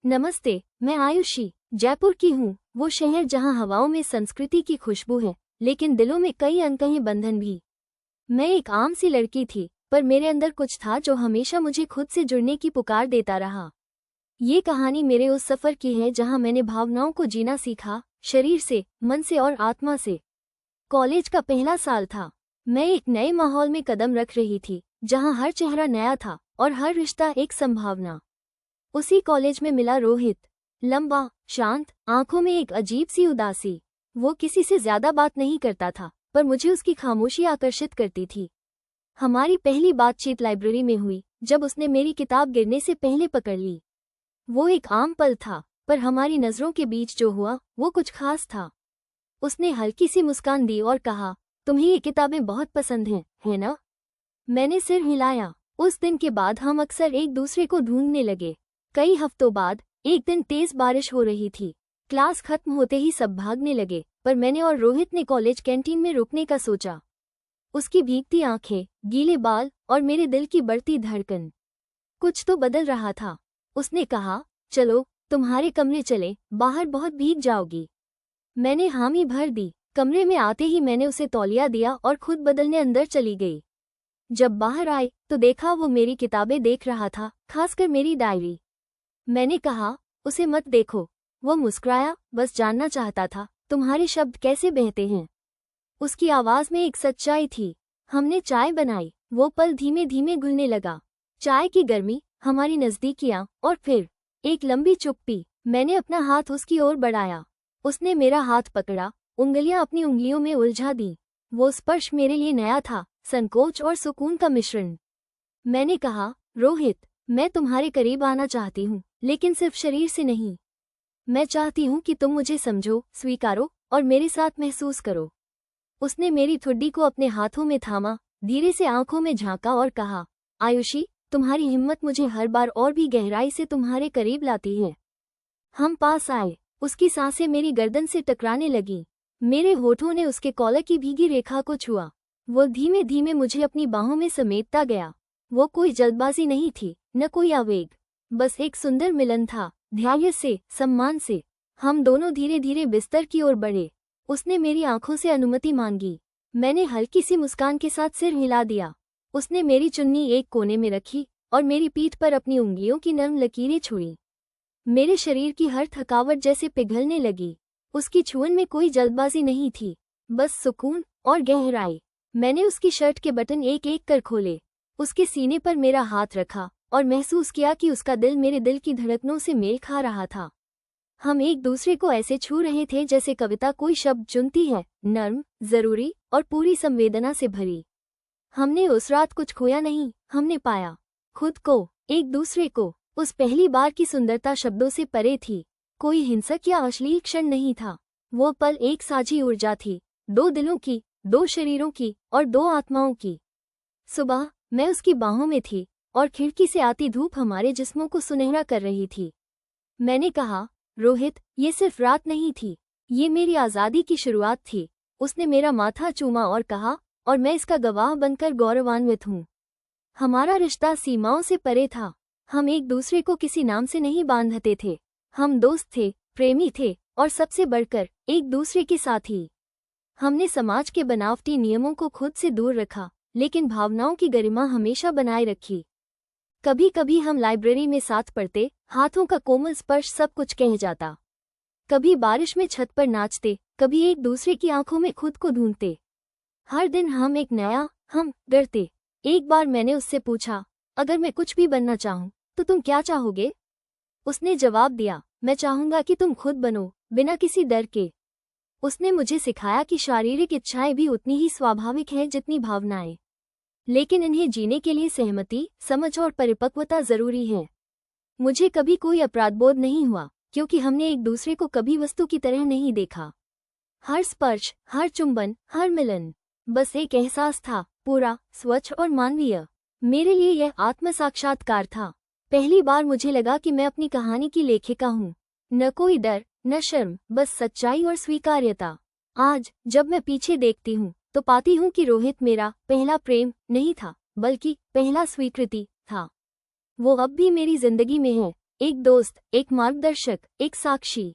नमस्ते, मैं आयुषी जयपुर की हूँ। वो शहर जहाँ हवाओं में संस्कृति की खुशबू है, लेकिन दिलों में कई अनकहे बंधन भी। मैं एक आम सी लड़की थी, पर मेरे अंदर कुछ था जो हमेशा मुझे खुद से जुड़ने की पुकार देता रहा। ये कहानी मेरे उस सफ़र की है जहाँ मैंने भावनाओं को जीना सीखा, शरीर से, मन से और आत्मा से। कॉलेज का पहला साल था। मैं एक नए माहौल में कदम रख रही थी, जहाँ हर चेहरा नया था और हर रिश्ता एक संभावना। उसी कॉलेज में मिला रोहित। लंबा, शांत, आंखों में एक अजीब सी उदासी। वो किसी से ज्यादा बात नहीं करता था, पर मुझे उसकी खामोशी आकर्षित करती थी। हमारी पहली बातचीत लाइब्रेरी में हुई, जब उसने मेरी किताब गिरने से पहले पकड़ ली। वो एक आम पल था, पर हमारी नजरों के बीच जो हुआ वो कुछ खास था। उसने हल्की सी मुस्कान दी और कहा, तुम्हें ये किताबें बहुत पसंद हैं, है ना? मैंने सिर हिलाया। उस दिन के बाद हम अक्सर एक दूसरे को ढूंढने लगे। कई हफ्तों बाद एक दिन तेज बारिश हो रही थी। क्लास खत्म होते ही सब भागने लगे, पर मैंने और रोहित ने कॉलेज कैंटीन में रुकने का सोचा। उसकी भीगती आंखें, गीले बाल और मेरे दिल की बढ़ती धड़कन, कुछ तो बदल रहा था। उसने कहा, चलो तुम्हारे कमरे चले, बाहर बहुत भीग जाओगी। मैंने हामी भर दी। कमरे में आते ही मैंने उसे तौलिया दिया और खुद बदलने अंदर चली गई। जब बाहर आए तो देखा वो मेरी किताबें देख रहा था, खासकर मेरी डायरी। मैंने कहा, उसे मत देखो। वो मुस्कुराया, बस जानना चाहता था, तुम्हारे शब्द कैसे बहते हैं। उसकी आवाज में एक सच्चाई थी। हमने चाय बनाई। वो पल धीमे धीमे घुलने लगा। चाय की गर्मी, हमारी नजदीकियां और फिर एक लंबी चुप्पी। मैंने अपना हाथ उसकी ओर बढ़ाया। उसने मेरा हाथ पकड़ा, उंगलियां अपनी उंगलियों में उलझा दी। वो स्पर्श मेरे लिए नया था, संकोच और सुकून का मिश्रण। मैंने कहा, रोहित, मैं तुम्हारे करीब आना चाहती हूँ, लेकिन सिर्फ शरीर से नहीं। मैं चाहती हूँ कि तुम मुझे समझो, स्वीकारो और मेरे साथ महसूस करो। उसने मेरी ठुड्डी को अपने हाथों में थामा, धीरे से आंखों में झांका और कहा, आयुषी, तुम्हारी हिम्मत मुझे हर बार और भी गहराई से तुम्हारे करीब लाती है। हम पास आए। उसकी सांसें मेरी गर्दन से टकराने लगीं। मेरे होठों ने उसके कॉलर की भीगी रेखा को छुआ। वो धीमे धीमे मुझे अपनी बाहों में समेटता गया। वो कोई जल्दबाजी नहीं थी, न कोई आवेग, बस एक सुंदर मिलन था, धैर्य से, सम्मान से। हम दोनों धीरे धीरे बिस्तर की ओर बढ़े। उसने मेरी आंखों से अनुमति मांगी। मैंने हल्की सी मुस्कान के साथ सिर हिला दिया। उसने मेरी चुन्नी एक कोने में रखी और मेरी पीठ पर अपनी उंगलियों की नर्म लकीरें छोड़ी। मेरे शरीर की हर थकावट जैसे पिघलने लगी। उसकी छुअन में कोई जल्दबाजी नहीं थी, बस सुकून और गहराई। मैंने उसकी शर्ट के बटन एक एक कर खोले, उसके सीने पर मेरा हाथ रखा और महसूस किया कि उसका दिल मेरे दिल की धड़कनों से मेल खा रहा था। हम एक दूसरे को ऐसे छू रहे थे जैसे कविता कोई शब्द चुनती है, नर्म, जरूरी और पूरी संवेदना से भरी। हमने उस रात कुछ खोया नहीं, हमने पाया खुद को, एक दूसरे को। उस पहली बार की सुंदरता शब्दों से परे थी। कोई हिंसक या अश्लील क्षण नहीं था। वो पल एक साझी ऊर्जा थी, दो दिलों की, दो शरीरों की और दो आत्माओं की। सुबह मैं उसकी बाहों में थी और खिड़की से आती धूप हमारे जिस्मों को सुनहरा कर रही थी। मैंने कहा, रोहित, ये सिर्फ रात नहीं थी, ये मेरी आज़ादी की शुरुआत थी। उसने मेरा माथा चूमा और कहा, और मैं इसका गवाह बनकर गौरवान्वित हूँ। हमारा रिश्ता सीमाओं से परे था। हम एक दूसरे को किसी नाम से नहीं बांधते थे। हम दोस्त थे, प्रेमी थे और सबसे बढ़कर एक दूसरे के साथी। हमने समाज के बनावटी नियमों को खुद से दूर रखा, लेकिन भावनाओं की गरिमा हमेशा बनाए रखी। कभी कभी हम लाइब्रेरी में साथ पढ़ते, हाथों का कोमल स्पर्श सब कुछ कह जाता। कभी बारिश में छत पर नाचते, कभी एक दूसरे की आंखों में खुद को ढूंढते। हर दिन हम एक नया हम डरते। एक बार मैंने उससे पूछा, अगर मैं कुछ भी बनना चाहूं तो तुम क्या चाहोगे? उसने जवाब दिया, मैं चाहूंगा कि तुम खुद बनो, बिना किसी डर के। उसने मुझे सिखाया कि शारीरिक इच्छाएं भी उतनी ही स्वाभाविक हैं जितनी भावनाएं, लेकिन इन्हें जीने के लिए सहमति, समझ और परिपक्वता जरूरी है। मुझे कभी कोई अपराधबोध नहीं हुआ, क्योंकि हमने एक दूसरे को कभी वस्तु की तरह नहीं देखा। हर स्पर्श, हर चुंबन, हर मिलन बस एक एहसास था, पूरा, स्वच्छ और मानवीय। मेरे लिए यह आत्म साक्षात्कार था। पहली बार मुझे लगा कि मैं अपनी कहानी की लेखिका हूँ। न कोई डर, न शर्म, बस सच्चाई और स्वीकार्यता। आज जब मैं पीछे देखती हूँ तो पाती हूँ कि रोहित मेरा पहला प्रेम नहीं था, बल्कि पहला स्वीकृति था। वो अब भी मेरी जिंदगी में है, एक दोस्त, एक मार्गदर्शक, एक साक्षी।